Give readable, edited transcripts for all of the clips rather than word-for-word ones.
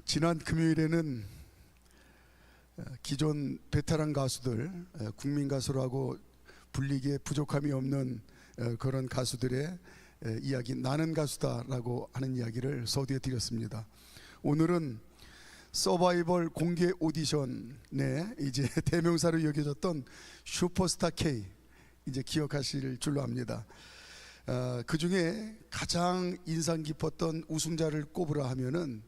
지난 금요일에는 기존 베테랑 가수들, 국민 가수라고 불리기에 부족함이 없는 그런 가수들의 이야기, 나는 가수다라고 하는 이야기를 서두에 드렸습니다. 오늘은 서바이벌 공개 오디션에 이제 대명사로 여겨졌던 슈퍼스타 K, 이제 기억하실 줄로 압니다. 그 중에 가장 인상 깊었던 우승자를 꼽으라 하면은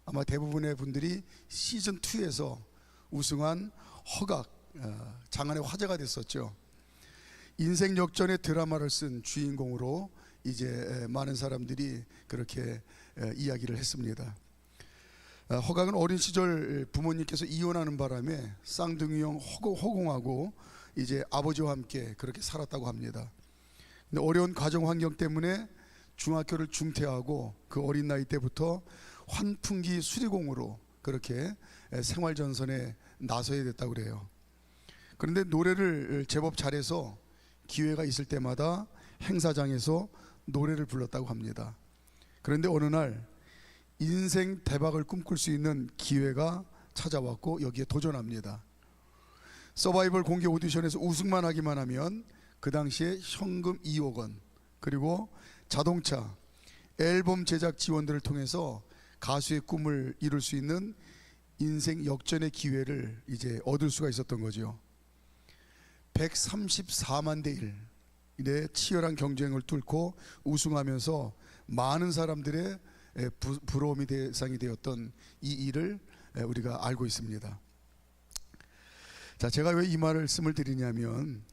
아마 대부분의 분들이 시즌 2에서 우승한 허각, 장안의 화제가 됐었죠. 인생 역전의 드라마를 쓴 주인공으로 이제 많은 사람들이 그렇게 이야기를 했습니다. 허각은 어린 시절 부모님께서 이혼하는 바람에 쌍둥이형 허공하고 이제 아버지와 함께 그렇게 살았다고 합니다. 근데 어려운 가정 환경 때문에 중학교를 중퇴하고 그 어린 나이 때부터 환풍기 수리공으로 그렇게 생활전선에 나서야 됐다고 그래요. 그런데 노래를 제법 잘해서 기회가 있을 때마다 행사장에서 노래를 불렀다고 합니다. 그런데 어느 날 인생 대박을 꿈꿀 수 있는 기회가 찾아왔고 여기에 도전합니다. 서바이벌 공개 오디션에서 우승만 하기만 하면 그 당시에 현금 2억 원, 그리고 자동차, 앨범 제작 지원들을 통해서 가수의 꿈을 이룰 수 있는 인생 역전의 기회를 이제 얻을 수가 있었던 거죠. 134만 대 1의 치열한 경쟁을 뚫고 우승하면서 많은 사람들의 부러움이 대상이 되었던 이 일을 우리가 알고 있습니다. 자, 제가 왜 이 말씀을 드리냐면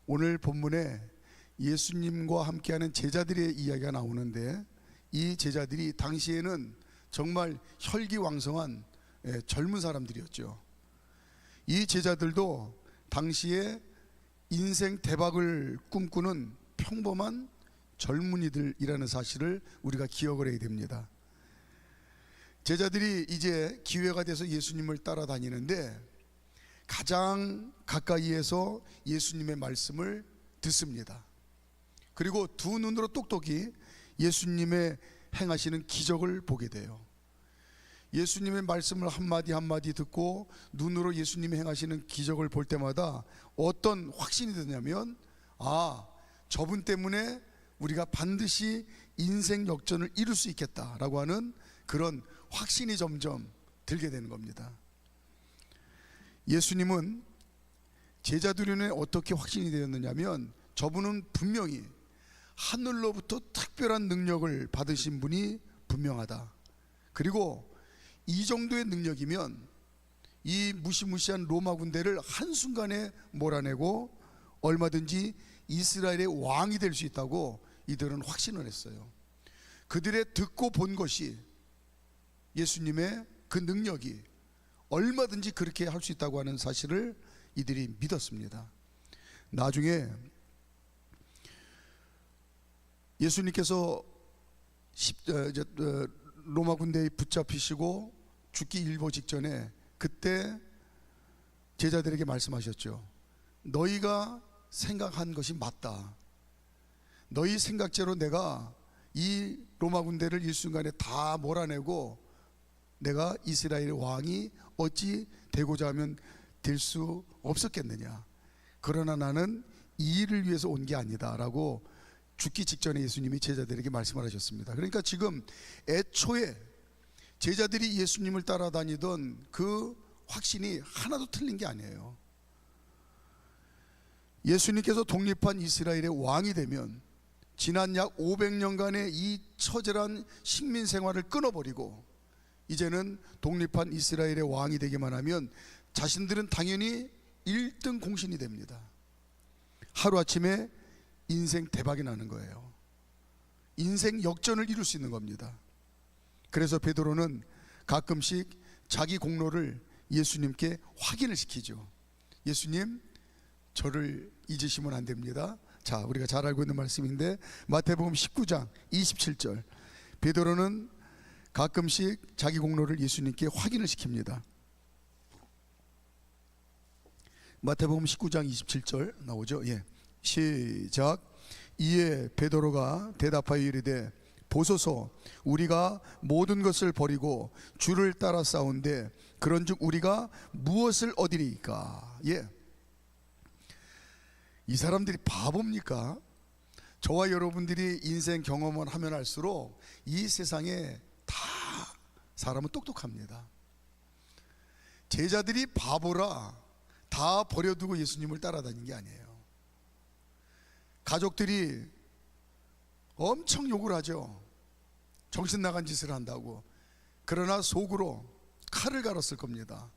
오늘 본문에 예수님과 함께하는 제자들의 이야기가 나오는데 이 제자들이 당시에는 정말 혈기왕성한 젊은 사람들이었죠. 이 제자들도 당시에 인생 대박을 꿈꾸는 평범한 젊은이들이라는 사실을 우리가 기억을 해야 됩니다. 제자들이 이제 기회가 돼서 예수님을 따라다니는데 가장 가까이에서 예수님의 말씀을 듣습니다. 그리고 두 눈으로 똑똑히 예수님의 행하시는 기적을 보게 돼요. 예수님의 말씀을 한마디 한마디 듣고 눈으로 예수님이 행하시는 기적을 볼 때마다 어떤 확신이 드냐면 저분 때문에 우리가 반드시 인생 역전을 이룰 수 있겠다라고 하는 그런 확신이 점점 들게 되는 겁니다. 예수님은 제자들의 눈에 어떻게 확신이 되었느냐면 저분은 분명히 하늘로부터 특별한 능력을 받으신 분이 분명하다. 그리고 이 정도의 능력이면 이 무시무시한 로마 군대를 한순간에 몰아내고 얼마든지 이스라엘의 왕이 될 수 있다고 이들은 확신을 했어요. 그들의 듣고 본 것이 예수님의 그 능력이 얼마든지 그렇게 할 수 있다고 하는 사실을 이들이 믿었습니다. 나중에 예수님께서 로마 군대에 붙잡히시고 죽기 일보 직전에 그때 제자들에게 말씀하셨죠. 너희가 생각한 것이 맞다. 너희 생각대로 내가 이 로마 군대를 일순간에 다 몰아내고 내가 이스라엘의 왕이 어찌 되고자 하면 될 수 없었겠느냐. 그러나 나는 이 일을 위해서 온 게 아니다 라고 죽기 직전에 예수님이 제자들에게 말씀을 하셨습니다. 그러니까 지금 애초에 제자들이 예수님을 따라다니던 그 확신이 하나도 틀린 게 아니에요. 예수님께서 독립한 이스라엘의 왕이 되면 지난 약 500년간의 이 처절한 식민 생활을 끊어버리고 이제는 독립한 이스라엘의 왕이 되기만 하면 자신들은 당연히 1등 공신이 됩니다. 하루아침에 인생 대박이 나는 거예요. 인생 역전을 이룰 수 있는 겁니다. 그래서 베드로는 가끔씩 자기 공로를 예수님께 확인을 시키죠. 예수님, 저를 잊으시면 안 됩니다. 자, 우리가 잘 알고 있는 말씀인데 마태복음 19장 27절, 베드로는 가끔씩 자기 공로를 예수님께 확인을 시킵니다. 마태복음 19장 27절 나오죠. 예, 시작. 이에 베드로가 대답하여 이르되 보소서, 우리가 모든 것을 버리고 주를 따라 싸운데 그런즉 우리가 무엇을 얻으리이까? 예, 이 사람들이 바보입니까? 저와 여러분들이 인생 경험을 하면 할수록 이 세상에 다 사람은 똑똑합니다. 제자들이 바보라 다 버려두고 예수님을 따라다닌 게 아니에요. 가족들이 엄청 욕을 하죠. 정신 나간 짓을 한다고. 그러나 속으로 칼을 갈았을 겁니다.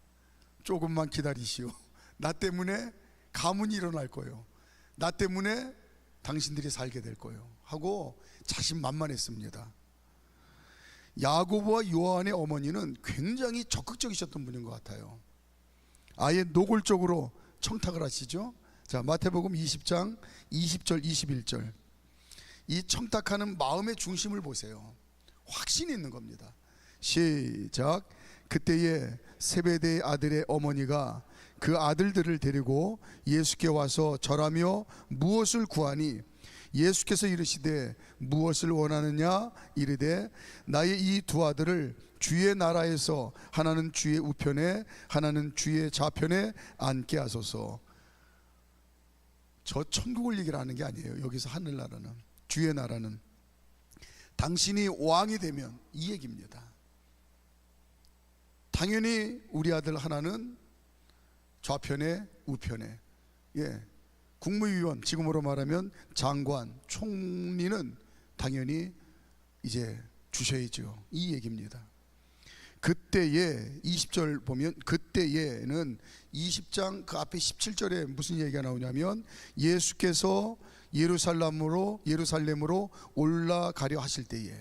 조금만 기다리시오. 나 때문에 가문이 일어날 거예요. 나 때문에 당신들이 살게 될 거예요 하고 자신만만했습니다. 야고보와 요한의 어머니는 굉장히 적극적이셨던 분인 것 같아요. 아예 노골적으로 청탁을 하시죠. 자, 마태복음 20장 20절 21절. 이 청탁하는 마음의 중심을 보세요. 확신이 있는 겁니다. 시작. 그때에 세베대의 아들의 어머니가 그 아들들을 데리고 예수께 와서 절하며 무엇을 구하니 예수께서 이르시되 무엇을 원하느냐 이르되 나의 이 두 아들을 주의 나라에서 하나는 주의 우편에 하나는 주의 좌편에 앉게 하소서. 저 천국을 얘기를 하는 게 아니에요. 여기서 하늘나라는, 주의 나라는 당신이 왕이 되면 이 얘기입니다. 당연히 우리 아들 하나는 좌편에 우편에, 예, 국무위원, 지금으로 말하면 장관, 총리는 당연히 이제 주셔야죠. 이 얘기입니다. 그때에 20절 보면 그때에는 20장 그 앞에 17절에 무슨 얘기가 나오냐면 예수께서 예루살렘으로 올라가려 하실 때에,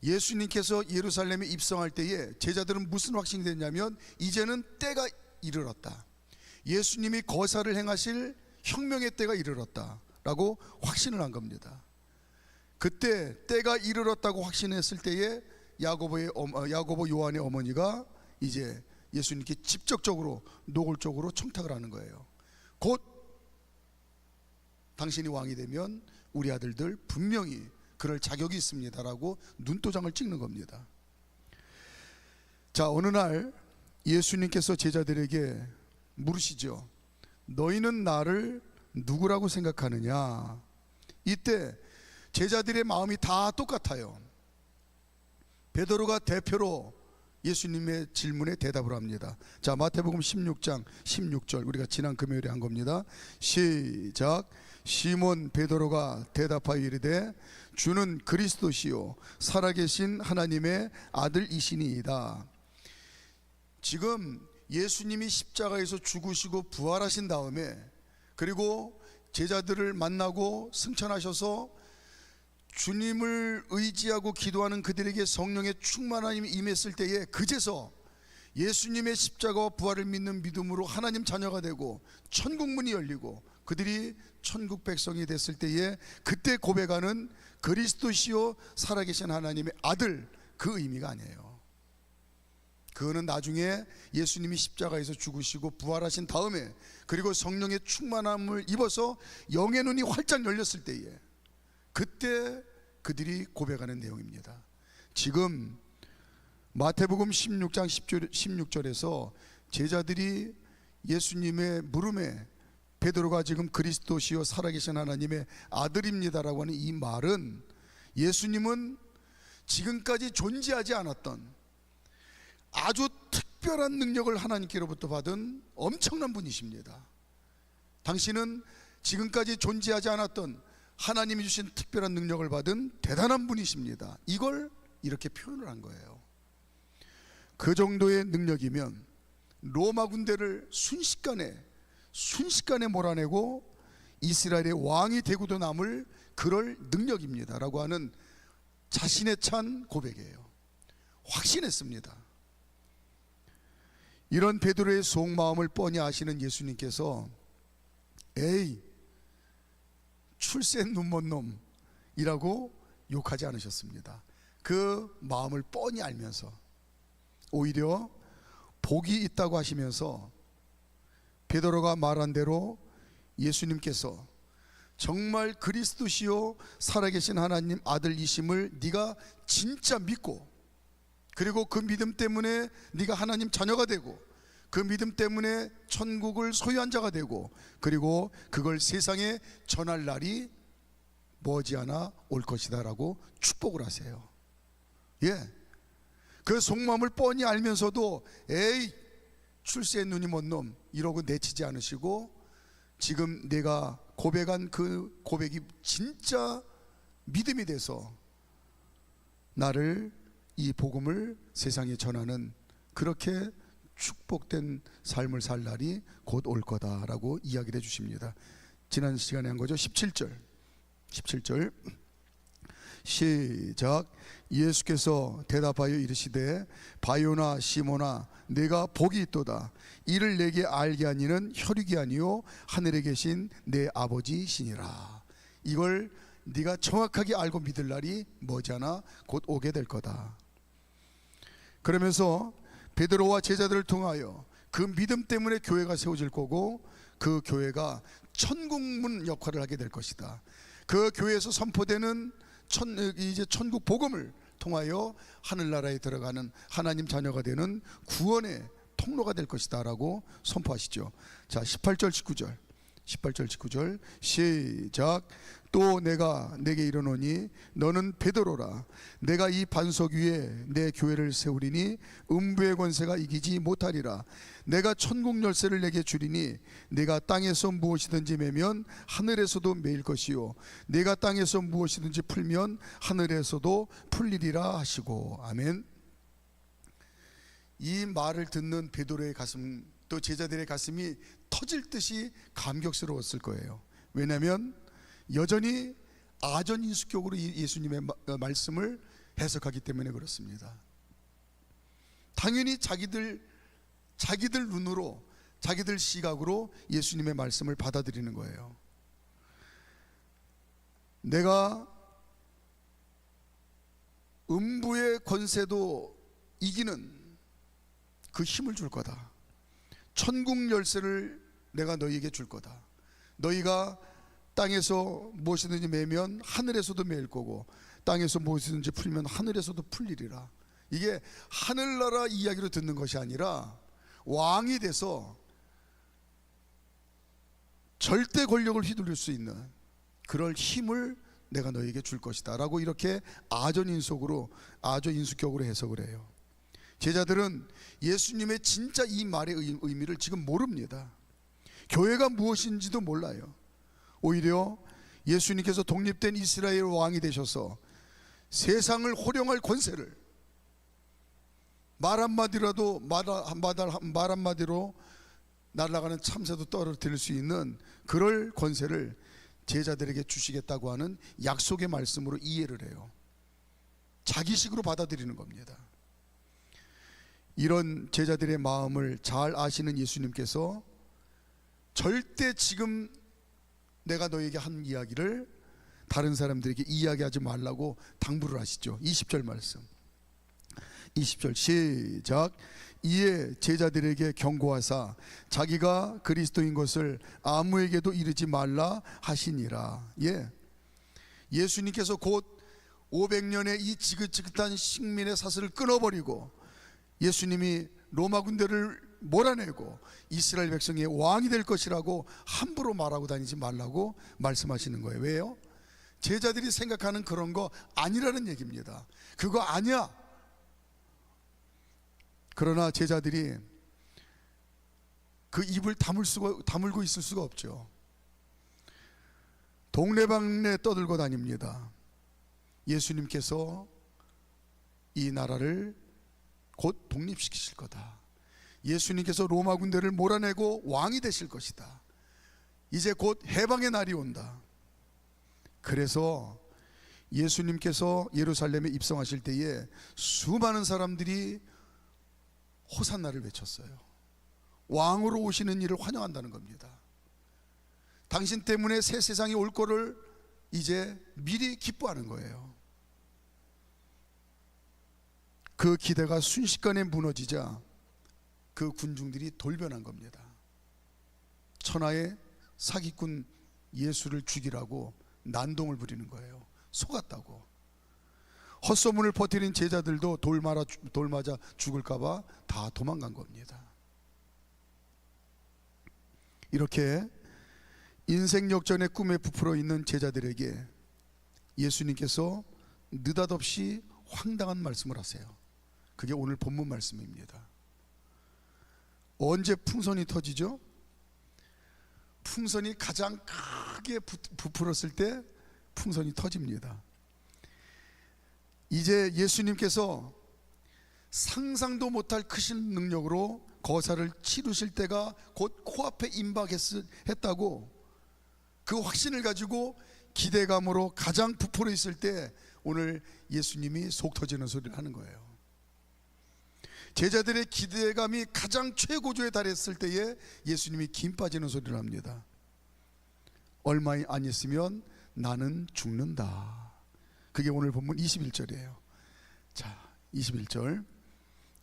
예수님께서 예루살렘에 입성할 때에 제자들은 무슨 확신이 됐냐면 이제는 때가 이르렀다. 예수님이 거사를 행하실 혁명의 때가 이르렀다라고 확신을 한 겁니다. 그때 때가 이르렀다고 확신했을 때에 야고보 요한의 어머니가 이제 예수님께 직접적으로 노골적으로 청탁을 하는 거예요. 곧 당신이 왕이 되면 우리 아들들 분명히 그럴 자격이 있습니다라고 눈도장을 찍는 겁니다. 자, 어느 날 예수님께서 제자들에게 물으시죠. 너희는 나를 누구라고 생각하느냐? 이때 제자들의 마음이 다 똑같아요. 베드로가 대표로 예수님의 질문에 대답을 합니다. 자, 마태복음 16장 16절, 우리가 지난 금요일에 한 겁니다. 시작. 시몬 베드로가 대답하여 이르되 주는 그리스도시요 살아계신 하나님의 아들이시니이다. 지금 예수님이 십자가에서 죽으시고 부활하신 다음에, 그리고 제자들을 만나고 승천하셔서 주님을 의지하고 기도하는 그들에게 성령의 충만함이 임했을 때에, 그제서 예수님의 십자가와 부활을 믿는 믿음으로 하나님 자녀가 되고 천국 문이 열리고 그들이 천국 백성이 됐을 때에, 그때 고백하는 그리스도시요 살아계신 하나님의 아들, 그 의미가 아니에요. 그거는 나중에 예수님이 십자가에서 죽으시고 부활하신 다음에, 그리고 성령의 충만함을 입어서 영의 눈이 활짝 열렸을 때에, 그때 그들이 고백하는 내용입니다. 지금 마태복음 16장 16절에서 제자들이 예수님의 물음에 베드로가 지금 그리스도시요 살아계신 하나님의 아들입니다라고 하는 이 말은, 예수님은 지금까지 존재하지 않았던 아주 특별한 능력을 하나님께로부터 받은 엄청난 분이십니다. 당신은 지금까지 존재하지 않았던 하나님이 주신 특별한 능력을 받은 대단한 분이십니다. 이걸 이렇게 표현을 한 거예요. 그 정도의 능력이면 로마 군대를 순식간에 몰아내고 이스라엘의 왕이 되고도 남을 그럴 능력입니다 라고 하는 자신의 찬 고백이에요. 확신했습니다. 이런 베드로의 속마음을 뻔히 아시는 예수님께서 에이 출센 눈먼 놈이라고 욕하지 않으셨습니다. 그 마음을 뻔히 알면서 오히려 복이 있다고 하시면서 베드로가 말한 대로 예수님께서 정말 그리스도시요 살아계신 하나님 아들이심을 네가 진짜 믿고, 그리고 그 믿음 때문에 네가 하나님 자녀가 되고, 그 믿음 때문에 천국을 소유한 자가 되고, 그리고 그걸 세상에 전할 날이 머지않아 올 것이다 라고 축복을 하세요. 예, 그 속마음을 뻔히 알면서도 에이 출세의 눈이 먼 놈 이러고 내치지 않으시고, 지금 내가 고백한 그 고백이 진짜 믿음이 돼서 나를, 이 복음을 세상에 전하는 그렇게 축복된 삶을 살 날이 곧 올 거다라고 이야기를 해주십니다. 지난 시간에 한 거죠. 17절 시작. 예수께서 대답하여 이르시되 바요나 시모나 내가 복이 있도다. 이를 내게 알게 하니는 혈육이 아니요 하늘에 계신 내 아버지시니라. 이걸 네가 정확하게 알고 믿을 날이 머지않아 곧 오게 될 거다. 그러면서 베드로와 제자들을 통하여 그 믿음 때문에 교회가 세워질 거고, 그 교회가 천국문 역할을 하게 될 것이다. 그 교회에서 선포되는 이제 천국 복음을 통하여 하늘나라에 들어가는 하나님 자녀가 되는 구원의 통로가 될 것이다 라고 선포하시죠. 자, 18절 19절 시작. 또 내가 내게 이르노니 너는 베드로라. 내가 이 반석 위에 내 교회를 세우리니 음부의 권세가 이기지 못하리라. 내가 천국 열쇠를 내게 주리니 내가 땅에서 무엇이든지 매면 하늘에서도 매일 것이요 내가 땅에서 무엇이든지 풀면 하늘에서도 풀리리라 하시고. 아멘. 이 말을 듣는 베드로의 가슴, 또 제자들의 가슴이 터질 듯이 감격스러웠을 거예요. 왜냐하면 여전히 아전인수격으로 예수님의 말씀을 해석하기 때문에 그렇습니다. 당연히 자기들 눈으로, 자기들 시각으로 예수님의 말씀을 받아들이는 거예요. 내가 음부의 권세도 이기는 그 힘을 줄 거다. 천국 열쇠를 내가 너희에게 줄 거다. 너희가 땅에서 무엇이든지 매면 하늘에서도 매일 거고, 땅에서 무엇이든지 풀면 하늘에서도 풀리리라. 이게 하늘나라 이야기로 듣는 것이 아니라 왕이 돼서 절대 권력을 휘둘릴 수 있는 그럴 힘을 내가 너희에게 줄 것이다 라고 이렇게 아전인수격으로 해석을 해요. 제자들은 예수님의 진짜 이 말의 의미를 지금 모릅니다. 교회가 무엇인지도 몰라요. 오히려 예수님께서 독립된 이스라엘 왕이 되셔서 세상을 호령할 권세를, 말 한마디로 날아가는 참새도 떨어뜨릴 수 있는 그럴 권세를 제자들에게 주시겠다고 하는 약속의 말씀으로 이해를 해요. 자기식으로 받아들이는 겁니다. 이런 제자들의 마음을 잘 아시는 예수님께서 절대 지금 내가 너에게 한 이야기를 다른 사람들에게 이야기하지 말라고 당부를 하시죠. 20절 말씀, 20절 시작. 이에 제자들에게 경고하사 자기가 그리스도인 것을 아무에게도 이르지 말라 하시니라. 예, 예수님께서 곧 500년의 이 지긋지긋한 식민의 사슬을 끊어버리고 예수님이 로마 군대를 몰아내고 이스라엘 백성의 왕이 될 것이라고 함부로 말하고 다니지 말라고 말씀하시는 거예요. 왜요? 제자들이 생각하는 그런 거 아니라는 얘기입니다. 그거 아니야. 그러나 제자들이 그 입을 다물고 있을 수가 없죠. 동네방네 떠들고 다닙니다. 예수님께서 이 나라를 곧 독립시키실 거다. 예수님께서 로마 군대를 몰아내고 왕이 되실 것이다. 이제 곧 해방의 날이 온다. 그래서 예수님께서 예루살렘에 입성하실 때에 수많은 사람들이 호산나를 외쳤어요. 왕으로 오시는 일을 환영한다는 겁니다. 당신 때문에 새 세상이 올 거를 이제 미리 기뻐하는 거예요. 그 기대가 순식간에 무너지자 그 군중들이 돌변한 겁니다. 천하의 사기꾼 예수를 죽이라고 난동을 부리는 거예요. 속았다고. 헛소문을 퍼뜨린 제자들도 돌 맞아 죽을까봐 다 도망간 겁니다. 이렇게 인생 역전의 꿈에 부풀어 있는 제자들에게 예수님께서 느닷없이 황당한 말씀을 하세요. 그게 오늘 본문 말씀입니다. 언제 풍선이 터지죠? 풍선이 가장 크게 부풀었을 때 풍선이 터집니다. 이제 예수님께서 상상도 못할 크신 능력으로 거사를 치르실 때가 곧 코앞에 임박했다고 그 확신을 가지고 기대감으로 가장 부풀어 있을 때 오늘 예수님이 속 터지는 소리를 하는 거예요. 제자들의 기대감이 가장 최고조에 달했을 때에 예수님이 김 빠지는 소리를 합니다. 얼마 안 있으면 나는 죽는다. 그게 오늘 본문 21절이에요. 자, 21절.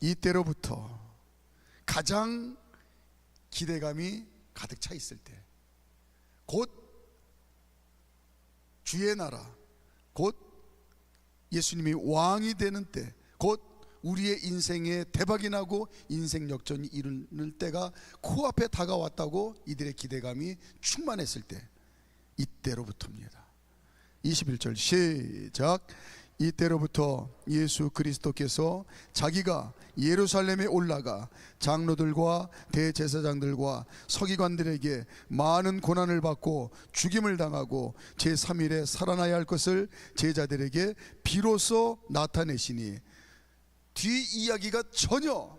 이때로부터 가장 기대감이 가득 차 있을 때, 곧 주의 나라, 곧 예수님이 왕이 되는 때, 곧 우리의 인생에 대박이 나고 인생 역전이 이루는 때가 코앞에 다가왔다고 이들의 기대감이 충만했을 때, 이때로부터입니다. 21절 시작. 이때로부터 예수 그리스도께서 자기가 예루살렘에 올라가 장로들과 대제사장들과 서기관들에게 많은 고난을 받고 죽임을 당하고 제3일에 살아나야 할 것을 제자들에게 비로소 나타내시니, 뒤 이야기가 전혀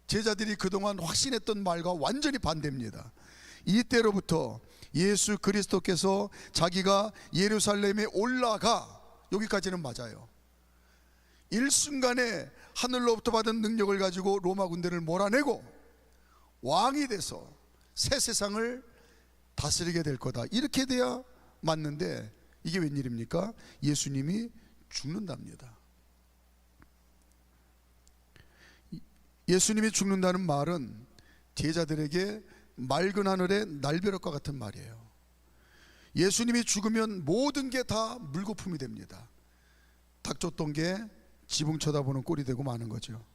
제자들이 그동안 확신했던 말과 완전히 반대입니다. 이때로부터 예수 그리스도께서 자기가 예루살렘에 올라가, 여기까지는 맞아요. 일순간에 하늘로부터 받은 능력을 가지고 로마 군대를 몰아내고 왕이 돼서 새 세상을 다스리게 될 거다, 이렇게 돼야 맞는데 이게 웬일입니까? 예수님이 죽는답니다. 예수님이 죽는다는 말은 제자들에게 맑은 하늘의 날벼락과 같은 말이에요. 예수님이 죽으면 모든 게 다 물거품이 됩니다. 닭 쫓던 게 지붕 쳐다보는 꼴이 되고 마는 거죠.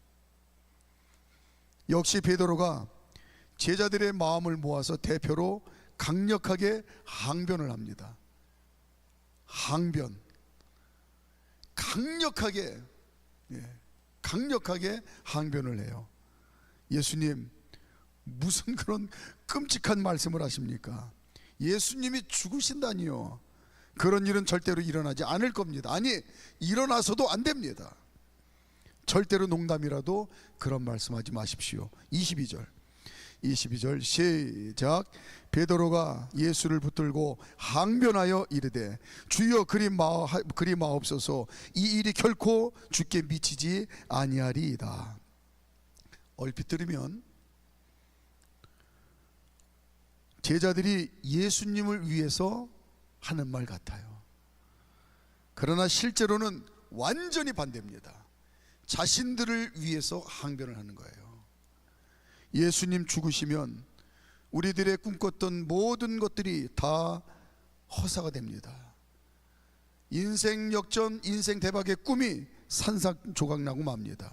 역시 베드로가 제자들의 마음을 모아서 대표로 강력하게 항변을 합니다. 항변, 강력하게 항변을 해요. 예수님, 무슨 그런 끔찍한 말씀을 하십니까? 예수님이 죽으신다니요. 그런 일은 절대로 일어나지 않을 겁니다. 아니, 일어나서도 안 됩니다. 절대로 농담이라도 그런 말씀하지 마십시오. 22절 시작. 베드로가 예수를 붙들고 항변하여 이르되 주여 그리 마옵소서, 이 일이 결코 주께 미치지 아니하리이다. 얼핏 들으면 제자들이 예수님을 위해서 하는 말 같아요. 그러나 실제로는 완전히 반대입니다. 자신들을 위해서 항변을 하는 거예요. 예수님 죽으시면 우리들의 꿈꿨던 모든 것들이 다 허사가 됩니다. 인생 역전, 인생 대박의 꿈이 산산조각나고 맙니다.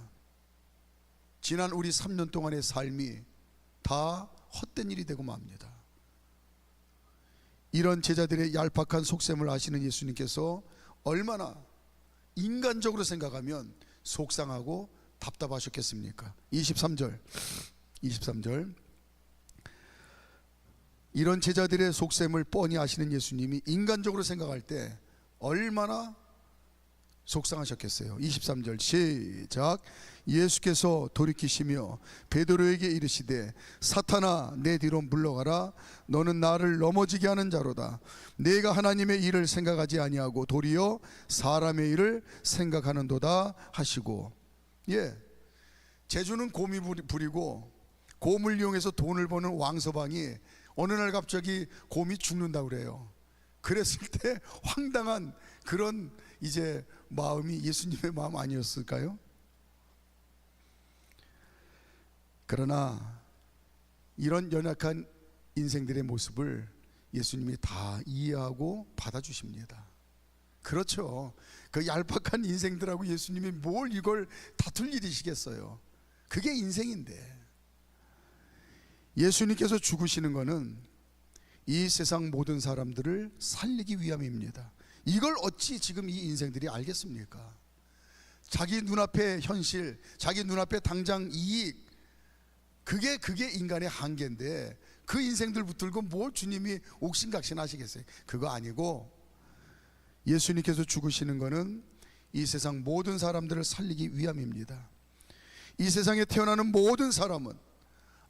지난 우리 3년 동안의 삶이 다 헛된 일이 되고 맙니다. 이런 제자들의 얄팍한 속셈을 아시는 예수님께서 얼마나 인간적으로 생각하면 속상하고 답답하셨겠습니까? 23절 이런 제자들의 속셈을 뻔히 아시는 예수님이 인간적으로 생각할 때 얼마나 속상하셨겠어요. 23절 시작. 예수께서 돌이키시며 베드로에게 이르시되 사탄아, 내 뒤로 물러가라. 너는 나를 넘어지게 하는 자로다. 내가 하나님의 일을 생각하지 아니하고 도리어 사람의 일을 생각하는도다 하시고. 제주는 곰이 부리고 곰을 이용해서 돈을 버는 왕서방이 어느 날 갑자기 곰이 죽는다고 그래요. 그랬을 때 황당한 그런 이제 마음이 예수님의 마음 아니었을까요? 그러나 이런 연약한 인생들의 모습을 예수님이 다 이해하고 받아주십니다. 그렇죠. 그 얄팍한 인생들하고 예수님이 뭘 이걸 다툴 일이시겠어요. 그게 인생인데, 예수님께서 죽으시는 것은 이 세상 모든 사람들을 살리기 위함입니다. 이걸 어찌 지금 이 인생들이 알겠습니까? 자기 눈앞의 현실, 자기 눈앞에 당장 이익, 그게 인간의 한계인데 그 인생들 붙들고 뭘 주님이 옥신각신 하시겠어요? 그거 아니고, 예수님께서 죽으시는 것은 이 세상 모든 사람들을 살리기 위함입니다. 이 세상에 태어나는 모든 사람은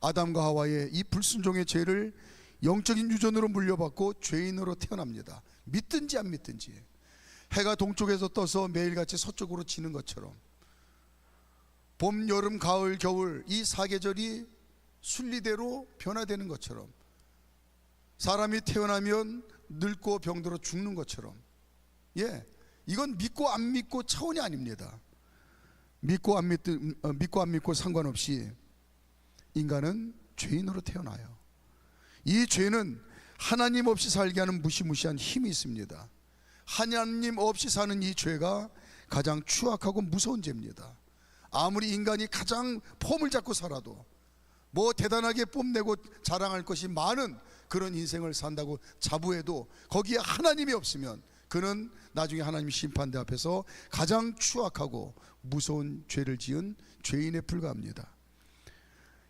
아담과 하와의 이 불순종의 죄를 영적인 유전으로 물려받고 죄인으로 태어납니다. 믿든지 안 믿든지. 해가 동쪽에서 떠서 매일같이 서쪽으로 지는 것처럼 봄, 여름, 가을, 겨울 이 사계절이 순리대로 변화되는 것처럼, 사람이 태어나면 늙고 병들어 죽는 것처럼, 이건 믿고 안 믿고 차원이 아닙니다. 믿고 안 믿고 상관없이 인간은 죄인으로 태어나요. 이 죄는 하나님 없이 살게 하는 무시무시한 힘이 있습니다. 하나님 없이 사는 이 죄가 가장 추악하고 무서운 죄입니다. 아무리 인간이 가장 폼을 잡고 살아도, 뭐 대단하게 뽐내고 자랑할 것이 많은 그런 인생을 산다고 자부해도 거기에 하나님이 없으면 그는 나중에 하나님 심판대 앞에서 가장 추악하고 무서운 죄를 지은 죄인에 불과합니다.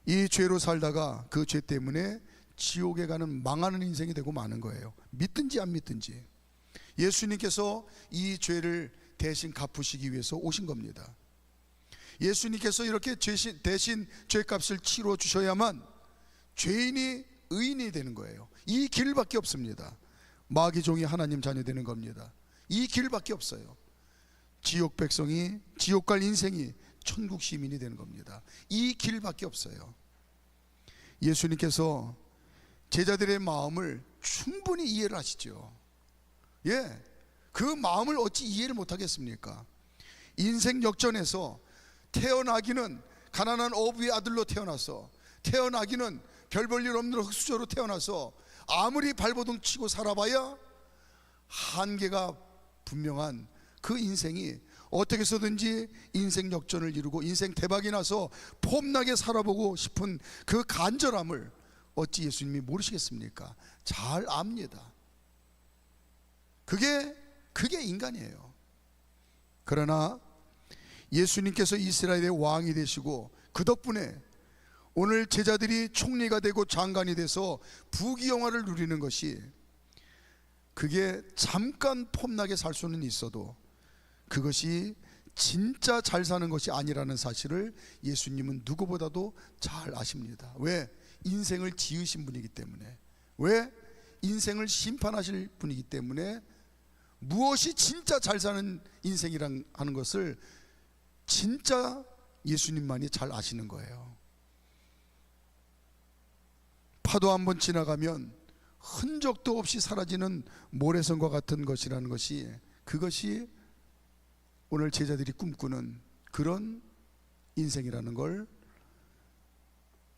이 죄로 살다가 그 죄 때문에 지옥에 가는 망하는 인생이 되고 마는 거예요. 믿든지 안 믿든지. 예수님께서 이 죄를 대신 갚으시기 위해서 오신 겁니다. 예수님께서 이렇게 대신 죄값을 치러 주셔야만 죄인이 의인이 되는 거예요. 이 길밖에 없습니다. 마귀 종이 하나님 자녀 되는 겁니다. 이 길밖에 없어요. 지옥 백성이, 지옥 갈 인생이 천국 시민이 되는 겁니다. 이 길밖에 없어요. 예수님께서 제자들의 마음을 충분히 이해를 하시죠. 그 마음을 어찌 이해를 못하겠습니까? 인생 역전에서 태어나기는 가난한 어부의 아들로 태어나서, 태어나기는 별 볼 일 없는 흙수저로 태어나서 아무리 발버둥 치고 살아봐야 한계가 분명한 그 인생이 어떻게 해서든지 인생 역전을 이루고 인생 대박이 나서 폼나게 살아보고 싶은 그 간절함을 어찌 예수님이 모르시겠습니까? 잘 압니다. 그게 인간이에요. 그러나 예수님께서 이스라엘의 왕이 되시고 그 덕분에 오늘 제자들이 총리가 되고 장관이 돼서 부귀영화를 누리는 것이, 그게 잠깐 폼나게 살 수는 있어도 그것이 진짜 잘 사는 것이 아니라는 사실을 예수님은 누구보다도 잘 아십니다. 왜? 인생을 지으신 분이기 때문에. 왜? 인생을 심판하실 분이기 때문에 무엇이 진짜 잘 사는 인생이란 하는 것을 진짜 예수님만이 잘 아시는 거예요. 파도 한번 지나가면 흔적도 없이 사라지는 모래성과 같은 것이라는 것이, 그것이 오늘 제자들이 꿈꾸는 그런 인생이라는 걸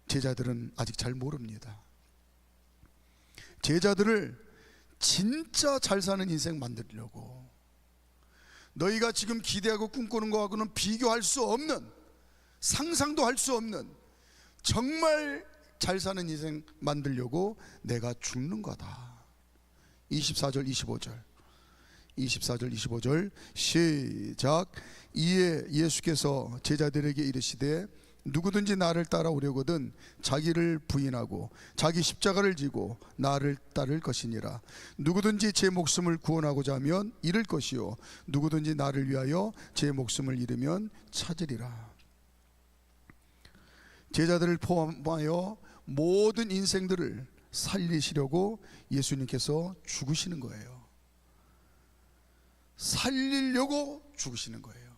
제자들은 아직 잘 모릅니다. 제자들을 진짜 잘 사는 인생 만들려고, 너희가 지금 기대하고 꿈꾸는 것하고는 비교할 수 없는, 상상도 할 수 없는 정말 잘 사는 인생 만들려고 내가 죽는 거다. 24절 25절 24절 25절 시작. 이에 예수께서 제자들에게 이르시되 누구든지 나를 따라오려거든 자기를 부인하고 자기 십자가를 지고 나를 따를 것이니라. 누구든지 제 목숨을 구원하고자 하면 잃을 것이요 누구든지 나를 위하여 제 목숨을 잃으면 찾으리라. 제자들을 포함하여 모든 인생들을 살리시려고 예수님께서 죽으시는 거예요. 살리려고 죽으시는 거예요.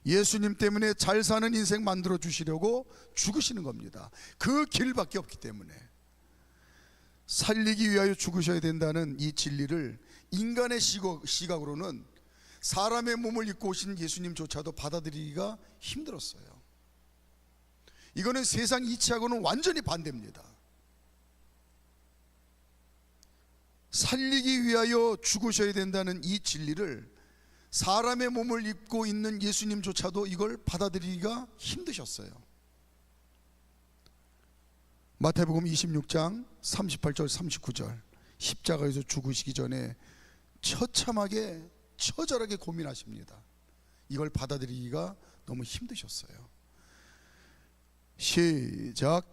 예수님 때문에 잘 사는 인생 만들어 주시려고 죽으시는 겁니다. 그 길밖에 없기 때문에. 살리기 위하여 죽으셔야 된다는 이 진리를 인간의 시각으로는 사람의 몸을 입고 오신 예수님조차도 받아들이기가 힘들었어요. 이거는 세상 이치하고는 완전히 반대입니다. 살리기 위하여 죽으셔야 된다는 이 진리를 사람의 몸을 입고 있는 예수님조차도 이걸 받아들이기가 힘드셨어요. 마태복음 26장 38절 39절, 십자가에서 죽으시기 전에 처참하게 처절하게 고민하십니다. 이걸 받아들이기가 너무 힘드셨어요. 시작.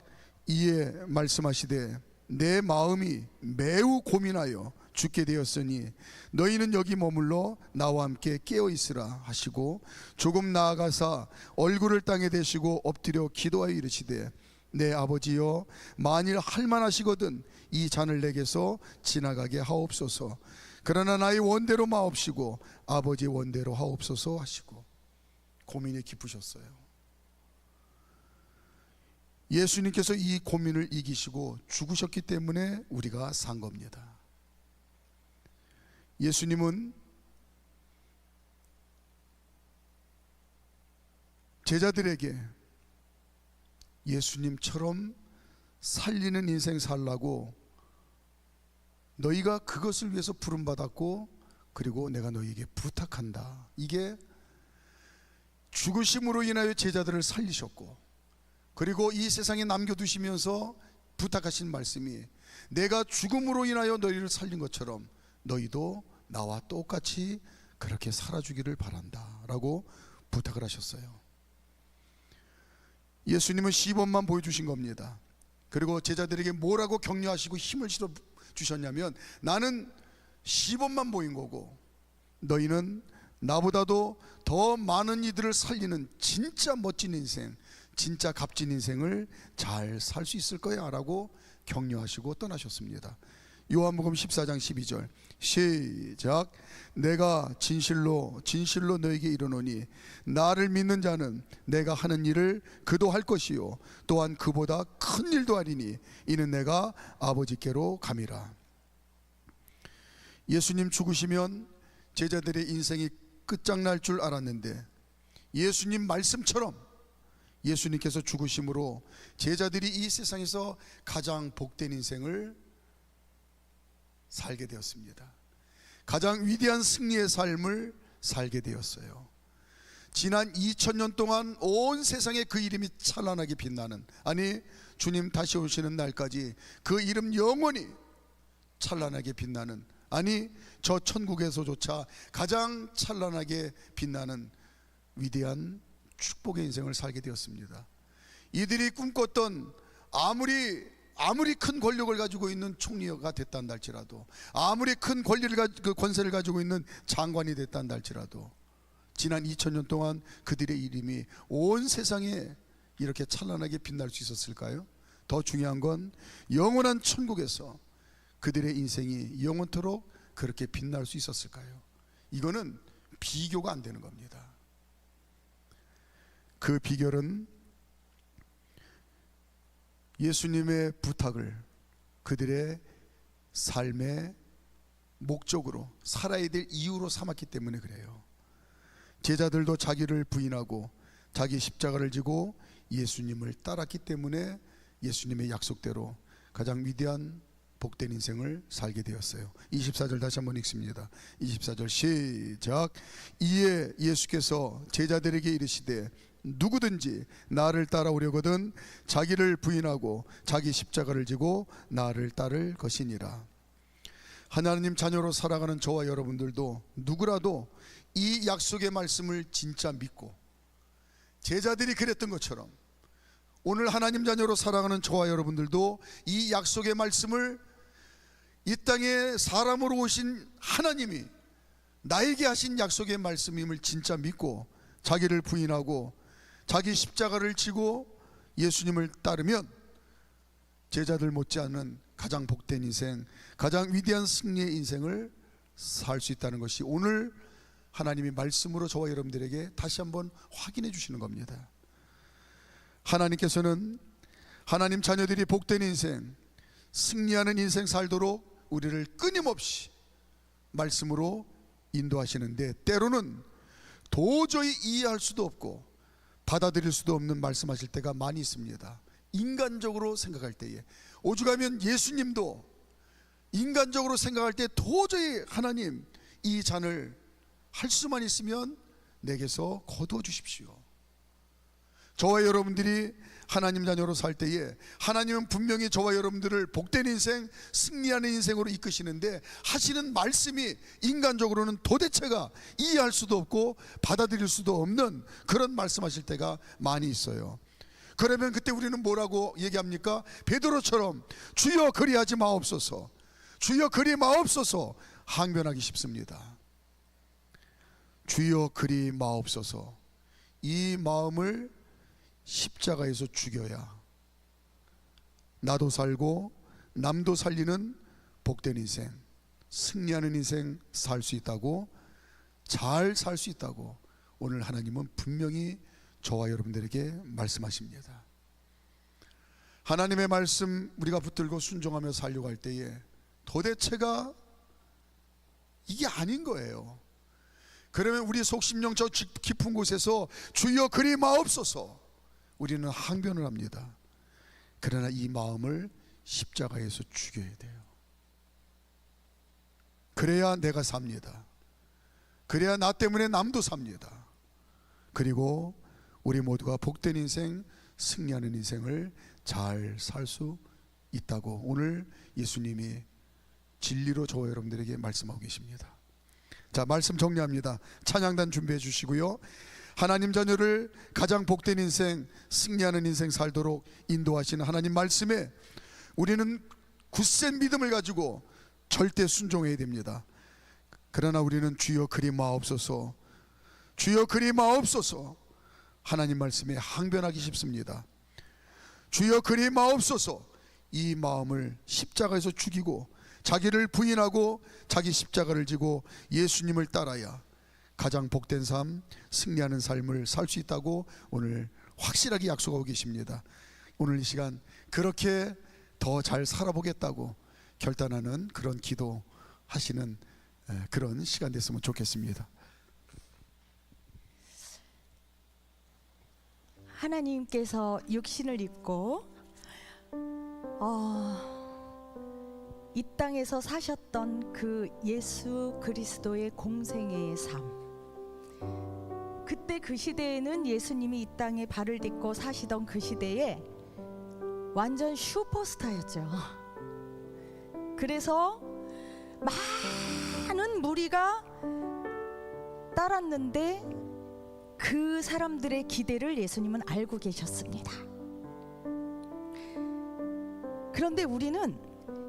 이에 말씀하시되 내 마음이 매우 고민하여 죽게 되었으니 너희는 여기 머물러 나와 함께 깨어 있으라 하시고, 조금 나아가사 얼굴을 땅에 대시고 엎드려 기도하여 이르시되 내 아버지여, 만일 할만하시거든 이 잔을 내게서 지나가게 하옵소서. 그러나 나의 원대로 마옵시고 아버지의 원대로 하옵소서 하시고, 고민이 깊으셨어요. 예수님께서 이 고민을 이기시고 죽으셨기 때문에 우리가 산 겁니다. 예수님은 제자들에게 예수님처럼 살리는 인생 살라고, 너희가 그것을 위해서 부름받았고 그리고 내가 너희에게 부탁한다. 이게 죽으심으로 인하여 제자들을 살리셨고, 그리고 이 세상에 남겨두시면서 부탁하신 말씀이 내가 죽음으로 인하여 너희를 살린 것처럼 너희도 나와 똑같이 그렇게 살아주기를 바란다 라고 부탁을 하셨어요. 예수님은 시범만 보여주신 겁니다. 그리고 제자들에게 뭐라고 격려하시고 힘을 실어 주셨냐면, 나는 시범만 보인 거고 너희는 나보다도 더 많은 이들을 살리는 진짜 멋진 인생, 진짜 값진 인생을 잘 살 수 있을 거야 라고 격려하시고 떠나셨습니다. 요한복음 14장 12절 시작. 내가 진실로 진실로 너에게 이르노니 나를 믿는 자는 내가 하는 일을 그도 할 것이요 또한 그보다 큰 일도 하리니 이는 내가 아버지께로 감이라. 예수님 죽으시면 제자들의 인생이 끝장날 줄 알았는데, 예수님 말씀처럼 예수님께서 죽으심으로 제자들이 이 세상에서 가장 복된 인생을 살게 되었습니다. 가장 위대한 승리의 삶을 살게 되었어요. 지난 2000년 동안 온 세상에 그 이름이 찬란하게 빛나는, 아니 주님 다시 오시는 날까지 그 이름 영원히 찬란하게 빛나는, 아니 저 천국에서조차 가장 찬란하게 빛나는 위대한 축복의 인생을 살게 되었습니다. 이들이 꿈꿨던 아무리 큰 권력을 가지고 있는 총리가 됐다는 할지라도, 아무리 큰 권세를 가지고 있는 장관이 됐다는 할지라도, 지난 2000년 동안 그들의 이름이 온 세상에 이렇게 찬란하게 빛날 수 있었을까요? 더 중요한 건 영원한 천국에서 그들의 인생이 영원토록 그렇게 빛날 수 있었을까요? 이거는 비교가 안 되는 겁니다. 그 비결은 예수님의 부탁을 그들의 삶의 목적으로, 살아야 될 이유로 삼았기 때문에 그래요. 제자들도 자기를 부인하고 자기 십자가를 지고 예수님을 따랐기 때문에 예수님의 약속대로 가장 위대한 복된 인생을 살게 되었어요. 24절 다시 한번 읽습니다. 24절 시작. 이에 예수께서 제자들에게 이르시되 누구든지 나를 따라오려거든 자기를 부인하고 자기 십자가를 지고 나를 따를 것이니라. 하나님 자녀로 살아가는 저와 여러분들도 누구라도 이 약속의 말씀을 진짜 믿고 제자들이 그랬던 것처럼 오늘 하나님 자녀로 살아가는 저와 여러분들도 이 약속의 말씀을, 이 땅에 사람으로 오신 하나님이 나에게 하신 약속의 말씀임을 진짜 믿고 자기를 부인하고 자기 십자가를 지고 예수님을 따르면 제자들 못지않은 가장 복된 인생, 가장 위대한 승리의 인생을 살 수 있다는 것이 오늘 하나님이 말씀으로 저와 여러분들에게 다시 한번 확인해 주시는 겁니다. 하나님께서는 하나님 자녀들이 복된 인생, 승리하는 인생 살도록 우리를 끊임없이 말씀으로 인도하시는데, 때로는 도저히 이해할 수도 없고 받아들일 수도 없는 말씀하실 때가 많이 있습니다. 인간적으로 생각할 때에, 오죽하면 예수님도 인간적으로 생각할 때 도저히 하나님 이 잔을 할 수만 있으면 내게서 거두어 주십시오. 저와 여러분들이 하나님 자녀로 살 때에 하나님은 분명히 저와 여러분들을 복된 인생, 승리하는 인생으로 이끄시는데 하시는 말씀이 인간적으로는 도대체가 이해할 수도 없고 받아들일 수도 없는 그런 말씀하실 때가 많이 있어요. 그러면 그때 우리는 뭐라고 얘기합니까? 베드로처럼 주여 그리하지 마옵소서, 주여 그리 마옵소서 항변하기 쉽습니다. 주여 그리 마옵소서, 이 마음을 십자가에서 죽여야 나도 살고 남도 살리는 복된 인생, 승리하는 인생 살 수 있다고, 잘 살 수 있다고 오늘 하나님은 분명히 저와 여러분들에게 말씀하십니다. 하나님의 말씀 우리가 붙들고 순종하며 살려고 할 때에 도대체가 이게 아닌 거예요. 그러면 우리 속심령 저 깊은 곳에서 주여 그리 마옵소서 우리는 항변을 합니다. 그러나 이 마음을 십자가에서 죽여야 돼요. 그래야 내가 삽니다. 그래야 나 때문에 남도 삽니다. 그리고 우리 모두가 복된 인생, 승리하는 인생을 잘 살 수 있다고 오늘 예수님이 진리로 저와 여러분들에게 말씀하고 계십니다. 자, 말씀 정리합니다. 찬양단 준비해 주시고요. 하나님 자녀를 가장 복된 인생, 승리하는 인생 살도록 인도하시는 하나님 말씀에 우리는 굳센 믿음을 가지고 절대 순종해야 됩니다. 그러나 우리는 주여 그리 마옵소서, 주여 그리 마옵소서 하나님 말씀에 항변하기 쉽습니다. 주여 그리 마옵소서, 이 마음을 십자가에서 죽이고 자기를 부인하고 자기 십자가를 지고 예수님을 따라야 가장 복된 삶, 승리하는 삶을 살 수 있다고 오늘 확실하게 약속하고 계십니다. 오늘 이 시간 그렇게 더 잘 살아보겠다고 결단하는 그런 기도 하시는 그런 시간 됐으면 좋겠습니다. 하나님께서 육신을 입고 이 땅에서 사셨던 그 예수 그리스도의 공생애의 삶, 그때 그 시대에는 예수님이 이 땅에 발을 딛고 사시던 그 시대에 완전 슈퍼스타였죠. 그래서 많은 무리가 따랐는데 그 사람들의 기대를 예수님은 알고 계셨습니다. 그런데 우리는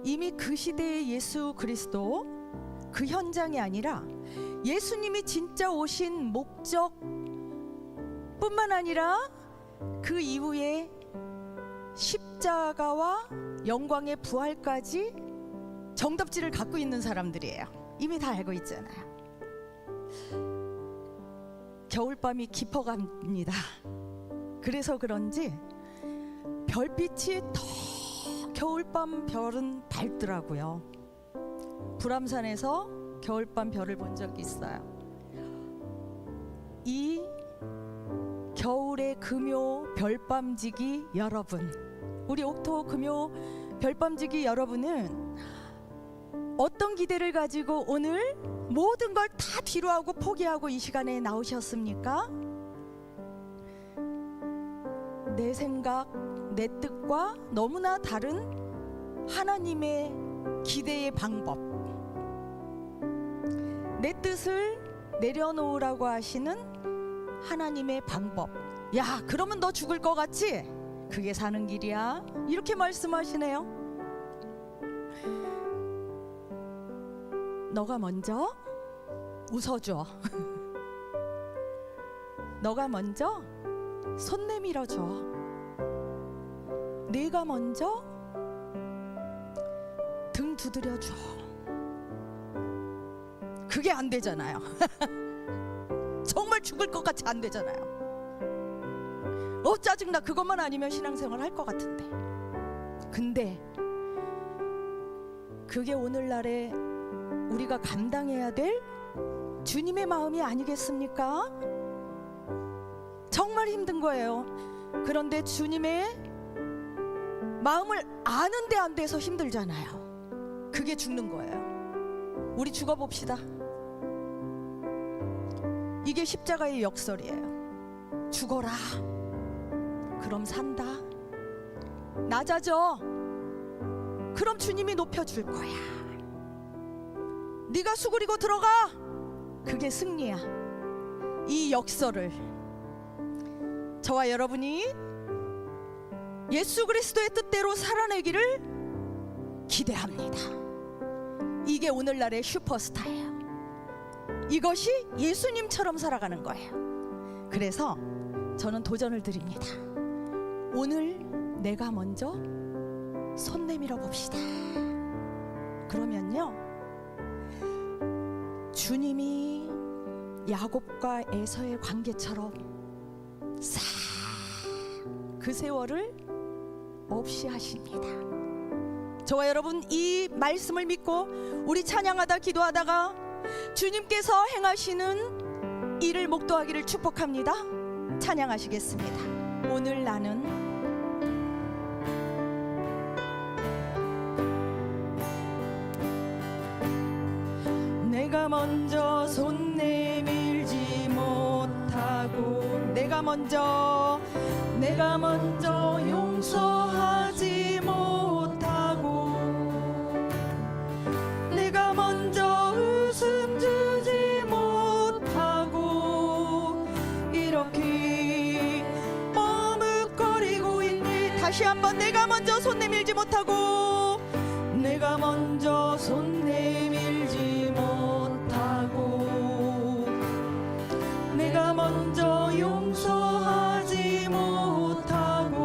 이미 그 시대의 예수 그리스도, 그 현장이 아니라 예수님이 진짜 오신 목적 뿐만 아니라 그 이후에 십자가와 영광의 부활까지 정답지를 갖고 있는 사람들이에요. 이미 다 알고 있잖아요. 겨울밤이 깊어갑니다. 그래서 그런지 별빛이 더 겨울밤 별은 밝더라고요. 불암산에서 겨울밤 별을 본 적이 있어요. 이 겨울의 금요 별밤지기 여러분, 우리 옥토 금요 별밤지기 여러분은 어떤 기대를 가지고 오늘 모든 걸 다 뒤로하고 포기하고 이 시간에 나오셨습니까? 내 생각, 내 뜻과 너무나 다른 하나님의 기대의 방법, 내 뜻을 내려놓으라고 하시는 하나님의 방법. 야, 그러면 너 죽을 것 같지? 그게 사는 길이야. 이렇게 말씀하시네요. 너가 먼저 웃어줘. 너가 먼저 손 내밀어줘. 네가 먼저 등 두드려줘. 그게 안 되잖아요. 정말 죽을 것 같이 안 되잖아요. 짜증나. 그것만 아니면 신앙생활 할 것 같은데. 근데 그게 오늘날에 우리가 감당해야 될 주님의 마음이 아니겠습니까? 정말 힘든 거예요. 그런데 주님의 마음을 아는데 안 돼서 힘들잖아요. 그게 죽는 거예요. 우리 죽어봅시다. 이게 십자가의 역설이에요. 죽어라. 그럼 산다. 낮아져. 그럼 주님이 높여줄 거야. 네가 수그리고 들어가. 그게 승리야. 이 역설을 저와 여러분이 예수 그리스도의 뜻대로 살아내기를 기대합니다. 이게 오늘날의 슈퍼스타예요. 이것이 예수님처럼 살아가는 거예요. 그래서 저는 도전을 드립니다. 오늘 내가 먼저 손 내밀어 봅시다. 그러면요, 주님이 야곱과 에서의 관계처럼 싹 그 세월을 없이 하십니다. 저와 여러분 이 말씀을 믿고 우리 찬양하다 기도하다가 주님께서 행하시는 일을 목도하기를 축복합니다. 찬양하시겠습니다. 오늘 나는 내가 먼저 손 내밀지 못하고 내가 먼저 용서하지 못하고 내가 먼저 웃음 주지 못하고 이렇게 머뭇거리고 있니. 다시 한번 내가 먼저 손 내밀지 못하고 내가 먼저 손 내밀지 못하고 내가 먼저 용서하지 못하고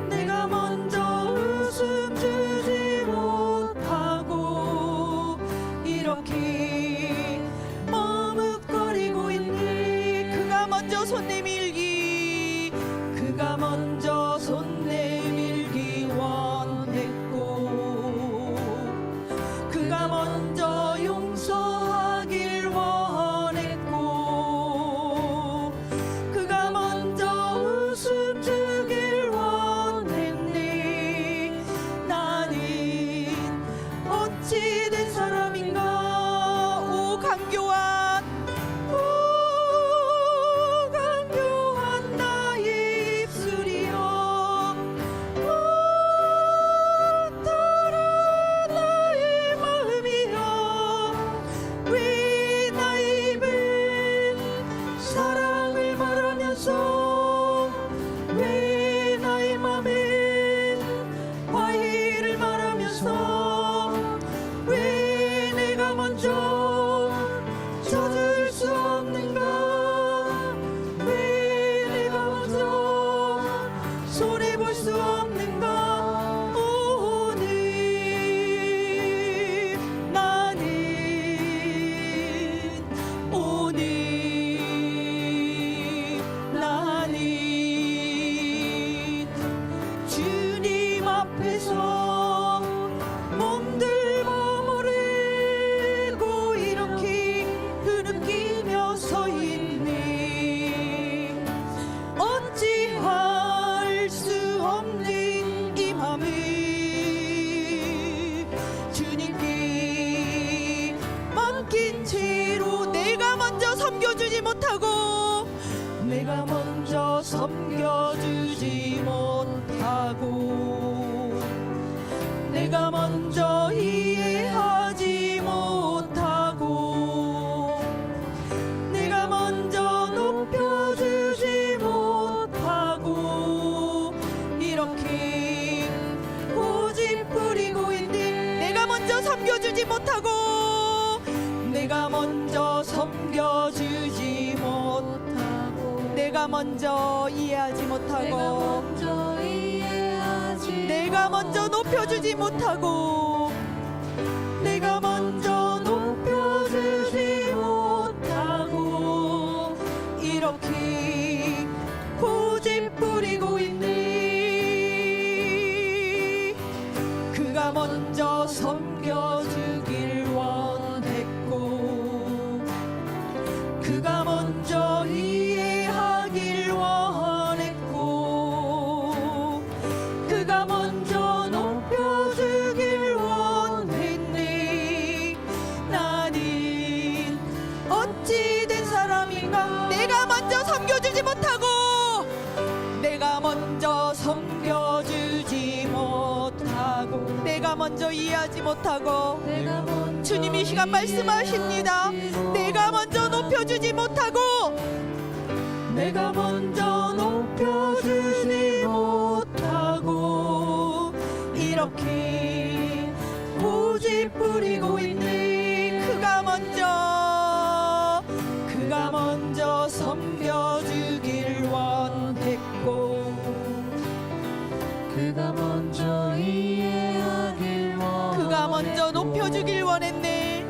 내가 먼저 웃음 주지 못하고 이렇게 머뭇거리고 있니. 그가 먼저 손 내밀기 그가 먼저 손 내밀기 원했고 그가 먼저 용서하길 원했고 그가 먼저 웃음 주길 원했니. 나는 어찌 된 사람인가. 오 강교한 나의 입술이여 따라 나의 마음이여 왜 나의 입은 사랑을 말하면서 왜 나의 맘은 화해를 말하면서 왜 내가 먼저 젖을 수 없는가. 왜 내가 먼저 손해볼 수 없는가. 나는 주님 앞에서 몸들 버무리고 이렇게 흐느끼며 서 있네. 어찌할 수 없는 이 맘을 주님께 맡긴 채로 내가 먼저 섬겨주지 못하고 내가 먼저 섬겨주지 못하고 내가 먼저 이해하지 못하고 내가 먼저 높여주지 못하고 이렇게 고집 부리고 있니. 내가 먼저 섬겨주지 못하고 내가 먼저 섬겨주지 못하고 내가 먼저 이해하지 못하고 내가 먼저 높여주지 못하고 내가 먼저 높여주지 못하고 이렇게 고집 부리고 있니. 그가 먼저 섬겨주길 원했고 그가 먼저 이해하길 원했고 그가 먼저 높여주길 내가 먼저 섬겨주지 못하고 내가 먼저 이해하지 못하고 주님이 이 시간 말씀하십니다. 내가 먼저 높여주지 못하고 내가 먼저 높여주지 못하고 이렇게 고집 부리고 있니 그가 먼저 섬겨주길 원했고 그가 먼저 이해하길 원했네. 그가 먼저 높여주길 원했네.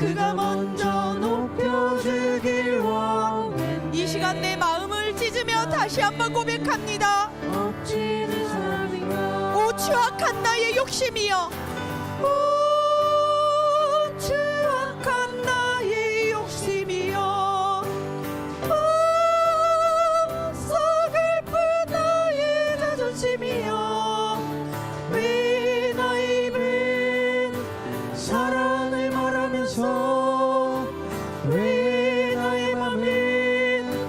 그가 먼저 높여주길 원했네. 이 시간 내 마음을 찢으며 다시 한번 고백합니다. 어찌된 사람인가. 오 추악한 나의 욕심이여, 오 추악한 나의 욕심이여, 오 서글픈 나의 자존심이여, 왜 나의 입은 사랑을 말하면서 왜 나의 맘은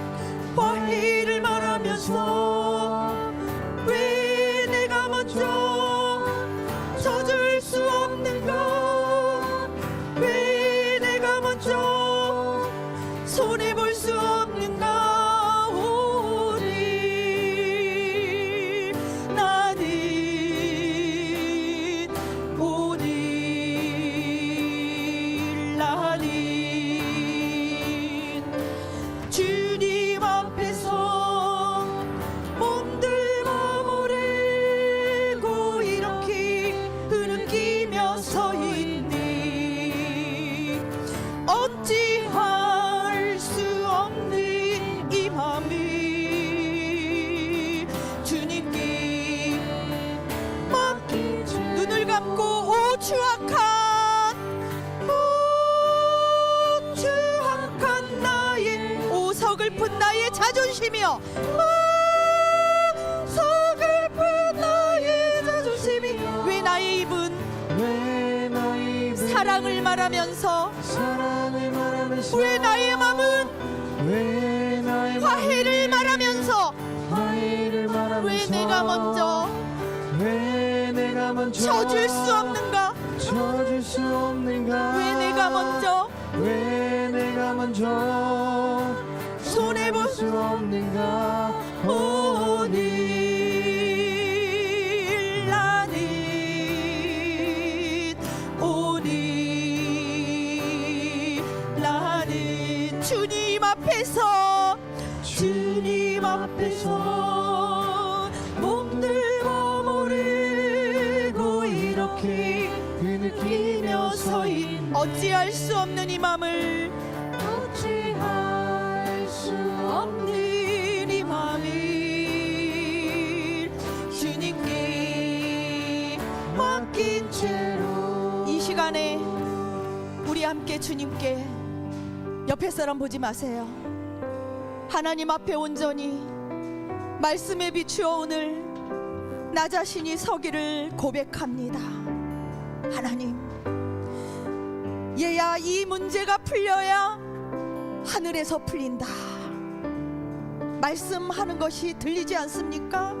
화해를 말하면서 왜 내가 먼저 져줄 수 없는가, 왜 내가 먼저 손해볼 수 없는가. 오늘 나는 주님 앞에서 몸들고 모르고 이렇게 흐느끼며 서 있니. 어찌할 수 없는 이 맘을 주님께 맡긴 채 눈을 감고 오 추악한 나의 오 서글픈 나의 자존심이여, 오 서글픈 나의 자존심이 왜 나의 입은 왜 나의 입은 사랑을 말하면서 사랑을 말하면서 왜 나의 맘은 왜 나의 화해를 말하면서 화해를 말하면서 왜 내가 먼저 왜 내가 먼저 져줄 수 없는가, 져줄 수 없는가. 왜 내가 먼저 왜 내가 먼저 손해볼 수 없는가. 오늘 나는 주님 앞에서 몸들고 모르고 이렇게 흐느끼며 서 있는 어찌할 수 없는 이 맘을 어찌할 수 없는 이 맘을 주님께 맡긴 채로 이 시간에 우리 함께 주님께 옆에 사람 보지 마세요. 하나님 앞에 온전히 말씀에 비추어 오늘 나 자신이 서기를 고백합니다. 하나님, 얘야 이 문제가 풀려야 하늘에서 풀린다 말씀하는 것이 들리지 않습니까?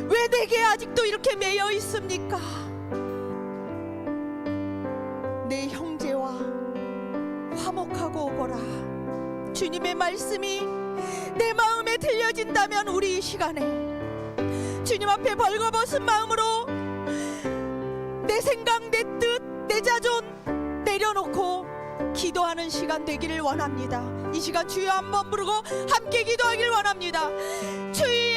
왜 내게 아직도 이렇게 매여 있습니까? 내 형제와 화목하고 오거라. 주님의 말씀이 내 마음에 들려진다면 우리 이 시간에 주님 앞에 벌거벗은 마음으로 내 생각, 내 뜻, 내 자존 내려놓고 기도하는 시간 되기를 원합니다. 이 시간 주여 한번 부르고 함께 기도하길 원합니다. 주여